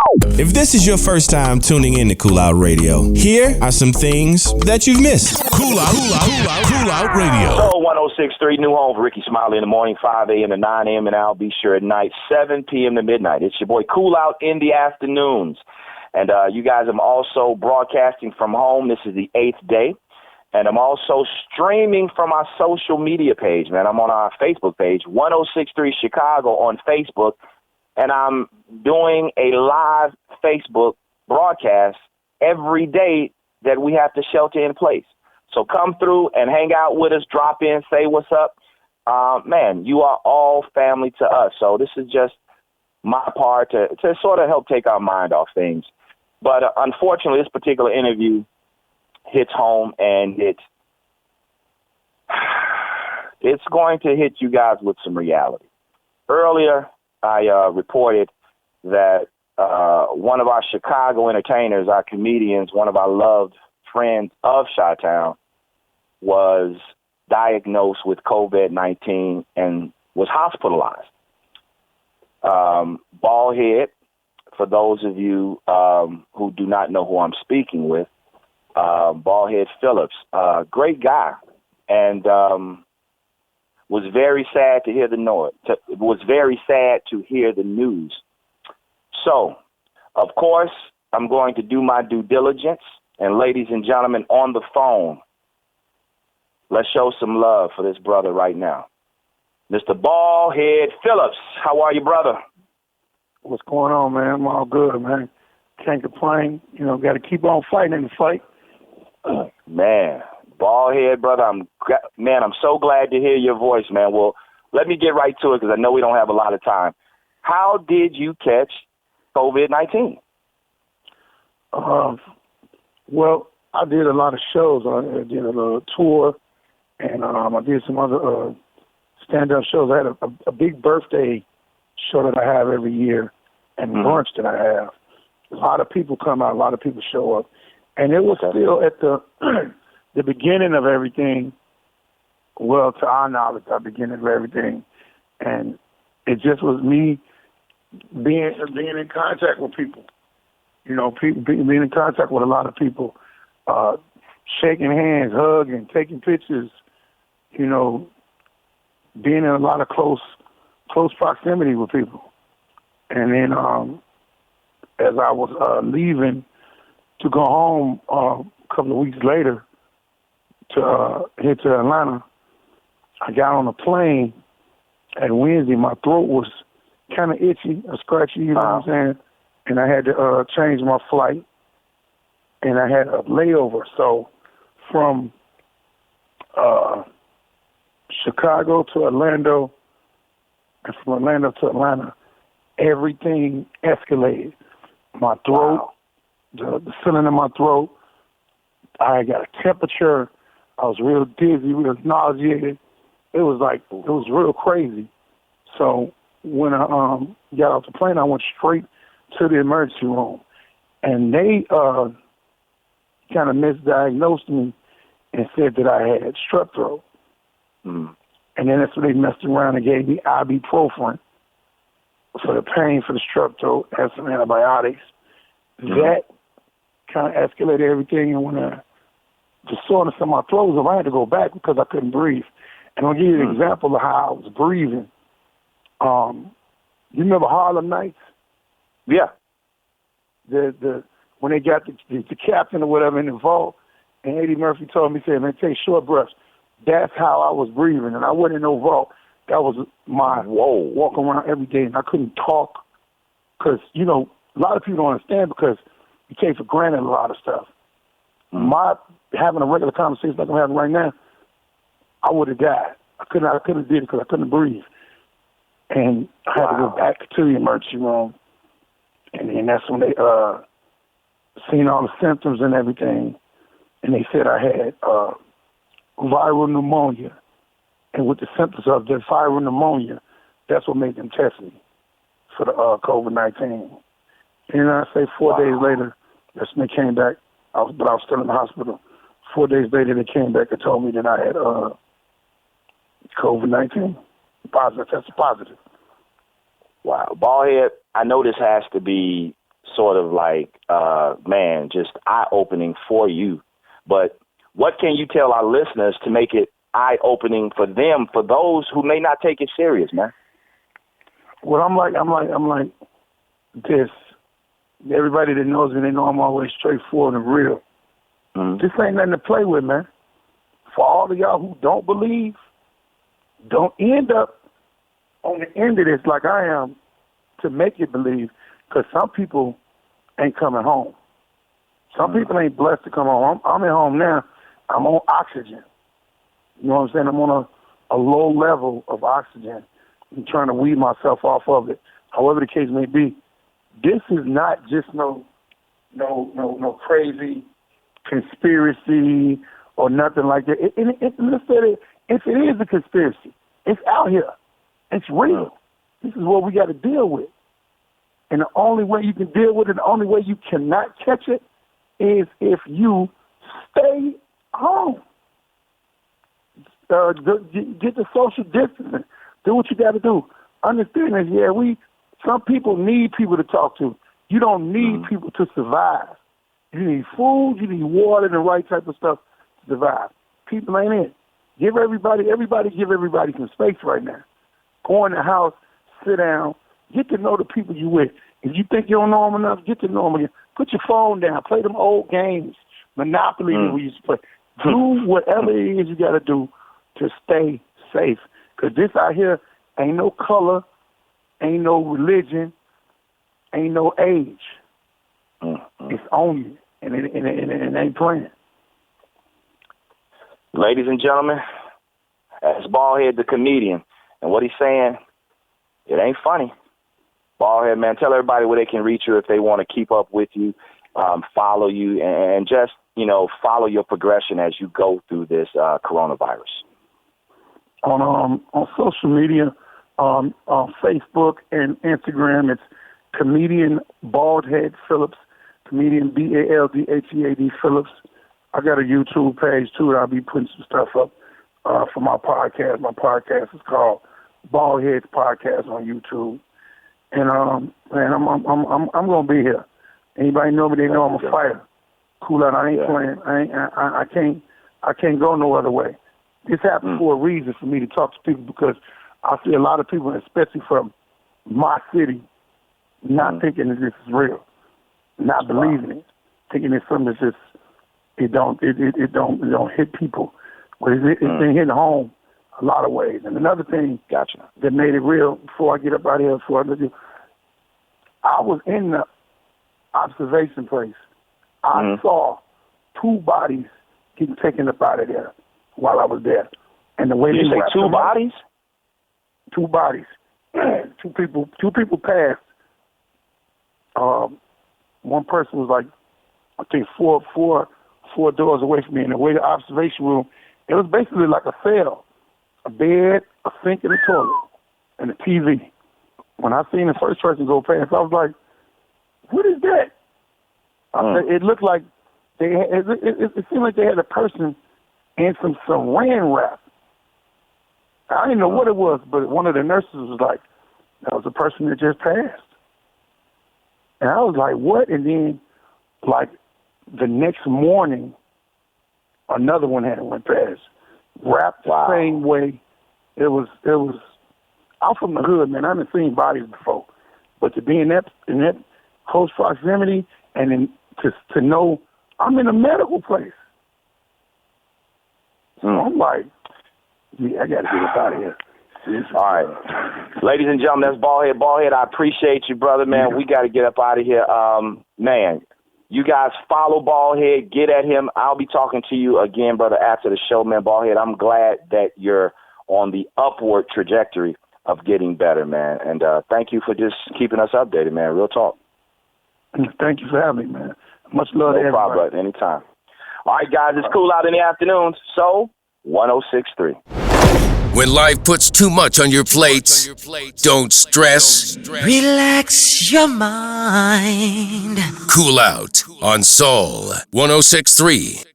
If this is your first time tuning in to Koolout Radio, here are some things that you've missed. Koolout Radio. So 1063 New Home, Ricky Smiley in the morning, 5 a.m. to 9 a.m. and I'll be sure at night, 7 p.m. to midnight. It's your boy Koolout in the afternoons. And you guys, I'm also broadcasting from home. This is the 8th day. And I'm also streaming from our social media page, man. I'm on our Facebook page, 1063 Chicago on Facebook. And I'm doing a live Facebook broadcast every day that we have to shelter in place. So come through and hang out with us, drop in, say what's up. Man, you are all family to us. So this is just my part to sort of help take our mind off things. But unfortunately, this particular interview hits home, and it's going to hit you guys with some reality. Earlier, I reported that one of our Chicago entertainers, our comedians, one of our loved friends of Chi-Town, was diagnosed with COVID-19 and was hospitalized. Baldhead, for those of you who do not know who I'm speaking with, Baldhead Phillips, great guy, and was very sad to hear the news. So, of course, I'm going to do my due diligence. And ladies and gentlemen, on the phone, let's show some love for this brother right now. Mr. Baldhead Phillips, how are you, brother? What's going on, man? I'm all good, man. Can't complain. You know, got to keep on fighting in the fight. Man. Baldhead, brother, I'm so glad to hear your voice, man. Well, let me get right to it because I know we don't have a lot of time. How did you catch COVID-19? Well, I did a lot of shows. I did a tour, and I did some other stand-up shows. I had a big birthday show that I have every year and brunch that I have. A lot of people come out. A lot of people show up. And it was still at the beginning of everything, well, to our knowledge, the beginning of everything. And it just was me being in contact with people. You know, being in contact with a lot of people, shaking hands, hugging, taking pictures, you know, being in a lot of close proximity with people. And then as I was leaving to go home a couple of weeks later to head to Atlanta, I got on a plane at Wednesday. My throat was kind of itchy or scratchy, you know what I'm saying? And I had to change my flight, and I had a layover. So from Chicago to Orlando, and from Orlando to Atlanta, everything escalated. My throat, the feeling in my throat, I got a temperature. I was real dizzy, real nauseated. It was real crazy. So when I got off the plane, I went straight to the emergency room. And they kind of misdiagnosed me and said that I had strep throat. And then that's when they messed around and gave me ibuprofen for the pain for the strep throat and some antibiotics. That kind of escalated everything. And when the soreness in my throat was, I had to go back because I couldn't breathe. And I'll give you an example of how I was breathing. You remember Harlem Nights? Yeah. When they got the captain or whatever in the vault, and Eddie Murphy told me, said, man, take short breaths. That's how I was breathing, and I wasn't in no vault. That was my walking around every day, and I couldn't talk because, you know, a lot of people don't understand because you take for granted a lot of stuff. My having a regular conversation like I'm having right now, I would have died. I couldn't have did it because I couldn't breathe. And I had to go back to the emergency room. And then that's when they seen all the symptoms and everything. And they said I had viral pneumonia. And with the symptoms of the viral pneumonia, that's what made them test me for the COVID-19. And I say 4 days later, that's when they came back. But I was still in the hospital. 4 days later, they came back and told me that I had COVID-19. Positive, that's positive. Wow. Baldhead, I know this has to be sort of like, man, just eye-opening for you. But what can you tell our listeners to make it eye-opening for them, for those who may not take it serious, man? Well, I'm like this. Everybody that knows me, they know I'm always straightforward and real. Mm-hmm. This ain't nothing to play with, man. For all of y'all who don't believe, don't end up on the end of this like I am to make you believe, because some people ain't coming home. Some people ain't blessed to come home. I'm at home now. I'm on oxygen. You know what I'm saying? I'm on a low level of oxygen. I'm trying to weed myself off of it. However the case may be, this is not just no crazy conspiracy or nothing like that. Let's say that if it is a conspiracy, it's out here. It's real. This is what we got to deal with. And the only way you can deal with it, the only way you cannot catch it, is if you stay home. Get the social distancing. Do what you got to do. Understand that, some people need people to talk to. You don't need people to survive. You need food, you need water, and the right type of stuff to survive. People ain't in. Give everybody some space right now. Go in the house, sit down, get to know the people you with. If you think you don't know them enough, get to know them again. Put your phone down, play them old games, Monopoly that we used to play. Do whatever it is you got to do to stay safe. Because this out here ain't no color, ain't no religion, ain't no age. It's on you, and it ain't playing. Ladies and gentlemen, that's Baldhead the comedian. And what he's saying, it ain't funny. Baldhead, man, tell everybody where they can reach you if they want to keep up with you, follow you, and just, follow your progression as you go through this coronavirus. On social media, on Facebook and Instagram, it's comedian Baldhead Phillips, comedian Baldhead Phillips. I got a YouTube page too that I'll be putting some stuff up for my podcast. My podcast is called Baldhead's Podcast on YouTube. And man, I'm gonna be here. Anybody know me? They know I'm a fighter. Koolout, I ain't playing. I can't go no other way. This happened for a reason for me to talk to people, because I see a lot of people, especially from my city, not thinking that this is real, not believing it, thinking it's something that's just it don't hit people. But it's been hitting home a lot of ways. And another thing that made it real, before I get up out of here, I was in the observation place. I saw 2 bodies getting taken up out of there while I was there. And the way you say 2 bodies? 2 bodies. 2 people passed. One person was like, I think four doors away from me. And the way the observation room, it was basically like a cell. A bed, a sink, and a toilet, and a TV. When I seen the first person go past, I was like, what is that? It looked like it seemed like they had a person in some saran wrap. I didn't know what it was, but one of the nurses was like, that was a person that just passed. And I was like, what? And then, like, the next morning, another one had went past. Wrapped the same way. It was. I'm from the hood, man. I haven't seen bodies before, but to be in that close proximity, and then to know I'm in a medical place, so I'm like, I got to get up out of here. All right, ladies and gentlemen, that's Baldhead. Baldhead, I appreciate you, brother, man. We got to get up out of here, man. You guys follow Baldhead, get at him. I'll be talking to you again, brother, after the show, man. Baldhead, I'm glad that you're on the upward trajectory of getting better, man. And thank you for just keeping us updated, man. Real talk. Thank you for having me, man. Much love to everybody. No problem, brother. Anytime. All right, guys, it's Koolout in the afternoons. So, 106.3. When life puts too much on your plate, don't stress. Relax your mind. Koolout on Soul 106.3.